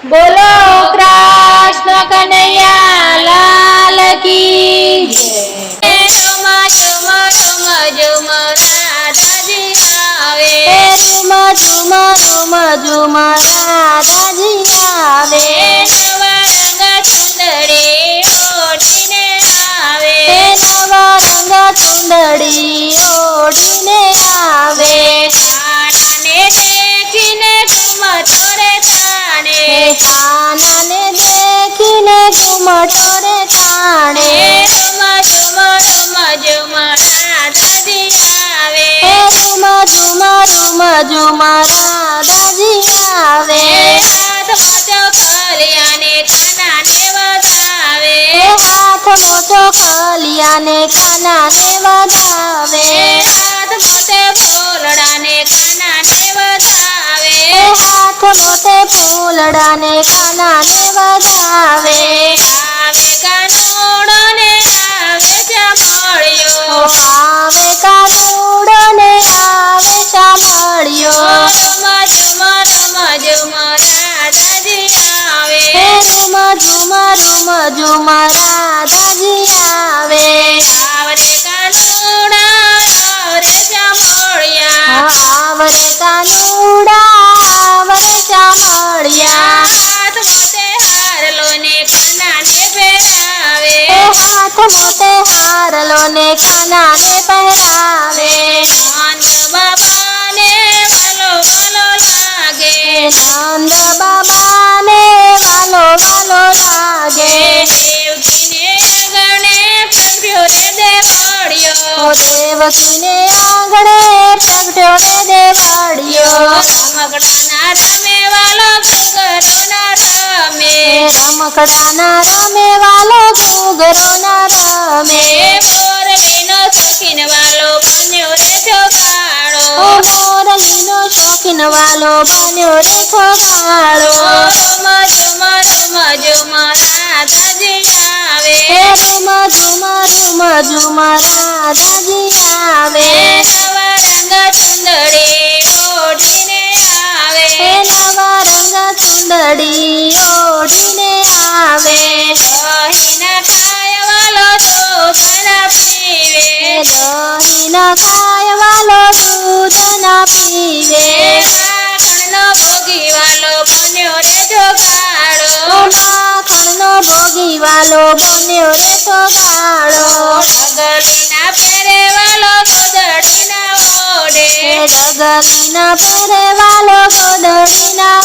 બોલો કૃષ્ણ કનૈયા લાલ કી જય। ઝુમ ઝુમ ઝુમ ઝુમ રાધાજી આવે, ઝુમ ઝુમ ઝુમ ઝુમ રાધાજી આવે, નવા રંગ ચુંદડી ઓઢીને આવે, નવા રંગ ચુંદડી ઓઢીને આવે, કાનાને દેખીને ઘુમટો રે તાણે, કાનાને દેખીને ઘુમટો રે તાણે, ઝુમ ઝુમ ઝુમ ઝુમ રાધાજી આવે, ઝુમ ઝુમ ઝુમ ઝુમ રાધાજી આવે, હાથ મોટો ખલિયાને કાનાને વધાવે, હાથ મોટો ખલિયાને કાનાને વધાવે, હાથ મોટે ફૂલડાને કાનાને વધાવે, હાથ મોટે ફૂલડાને કાનાને વધાવે, આવે કાનુડો ને આવે ચામળિયો, આવે કાનુડો ને આવે ચામળિયો, ઝુમ ઝુમ ઝુમ ઝુમ રાધાજી આવે, ઝુમ ઝુમ ઝુમ ઝુમ રાધાજી આવે, આવરે કાનુડા આવરે ચામળિયા, આવરે કાનુડા આવરે ચામળિયા, હાથ મોટે હારલો ને કાનાને પહેરાવે, હાથ મોટે હારલો ને કાનાને પહેરાવે, નંદ બાબાને વાલો વાલો લાગે, નંદ બાબાને વાલો વાલો લાગે, દેવકીને આંગણે પ્રગટ્યો રે દેવળિયો, દેવકીને આંગણે પ્રગટ્યો રે દેવળિયો, રમકડાના રમે વાલો ઘૂઘરો ના રમે, રમકડાના રમે વાલો ઘૂઘરો ના રમે, મોરલીનો શોખીન વાલો બન્યો રે જોગાડો, મોરલીનો શોખીન વાલો બન્યો રે થોગાડો, ઝુમ ઝુમ ઝુમ ઝુમ રાધાજી આવે, ઝુમ ઝુમ ઝુમ ઝુમ રાધાજી આવે, નવા રંગ ચુંદડી ઓઢીને આવે, નવા રંગ ચુંદડી ઓઢીને આવે, દહીંના ખાય વાલો દૂધ ના પીવે, દહીં ના ખાય વાલો દૂધ ના પીવે, માખણનો ભોગી વાલો બન્યો રે જોગાડો, માખણનો ભોગી વાલો બન્યો રે થોગાડો, ઢગલીના પહેરે વાલો ગોદડીના ઓઢે, ડગલીના પહેરે વાલો ગોદડીના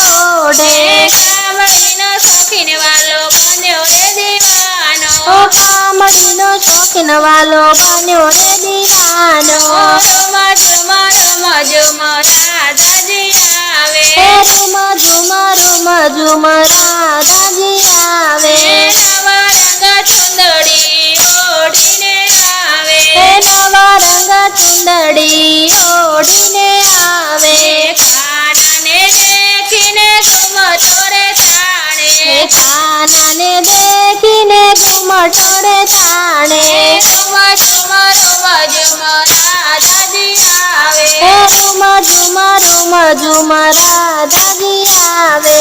ઓઢે, કામળીનો શોખીન વાલો બન્યો રે દીવાનો, કામળીનો શોખીન વાલો બન્યો રે દીવાનો, ઝુમ ઝુમ ઝુમ ઝુમ રાધાજી આવે, ઝુમ ઝુમ ઝુમ ઝુમ રાધાજી આવે, નવા રંગ ચુંદડી ઓઢીને આવે, નવા રંગ ચુંદડી ઓઢીને આવે, કાનાને દેખીને ઘુમટો રે તાણે, કાનાને દેખીને ઘુમટો રે તાણે, ઝુમ ઝુમ ઝુમ ઝુમ રાધાજી આવે, ઝુમ ઝુમ ઝુમ ઝુમ રાધાજી આવે,